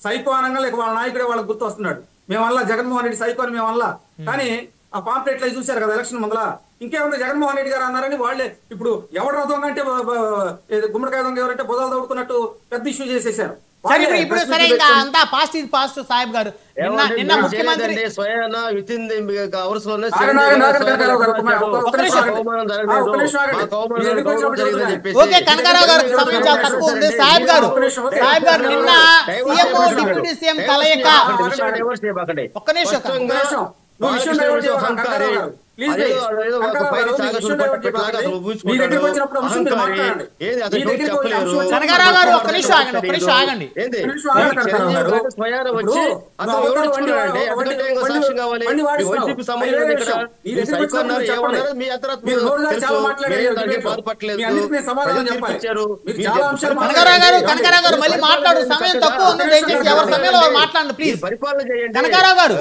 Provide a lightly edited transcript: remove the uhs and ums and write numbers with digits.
Psycho అనగా లేక వాళ్ళ నాయకుడే వాళ్ళకి గుర్తు వస్తున్నాడు. మేమల్లా జగన్మోహన్ రెడ్డి సైకో అని మేమల్లా. కానీ ఆ పాంప్లెట్లు అవి చూశారు కదా ఎలక్షన్ ముందల, ఇంకేమన్నా జగన్మోహన్ రెడ్డి గారు అన్నారని వాళ్ళే ఇప్పుడు ఎవరు దొంగ అంటే గుమ్మడికాయ దొంగ ఎవరంటే బుధాలు దొడుకున్నట్టు పెద్ద ఇష్యూ చేసేసారు. ఇప్పుడు సరే ఇంకా అంతా పాస్ట్ ఇది పాస్ట్. సాహెబ్ గారు నిన్న ముఖ్యమంత్రి ఓకే కనకారావు గారు సమయం చాలా తక్కువ ఉంది. సాహెబ్ గారు నిన్న సీఎం డిప్యూటీ సీఎం కలయిక ఒక్క నిమిషం కనకారావు గారు ఒక్క నిమిషం ఆగండి. కనకారావు గారు మళ్ళీ మాట్లాడు, సమయం తక్కువ ఉంది, దయచేసి ఎవరి సమయంలో మాట్లాడండి ప్లీజ్. కనకారావు గారు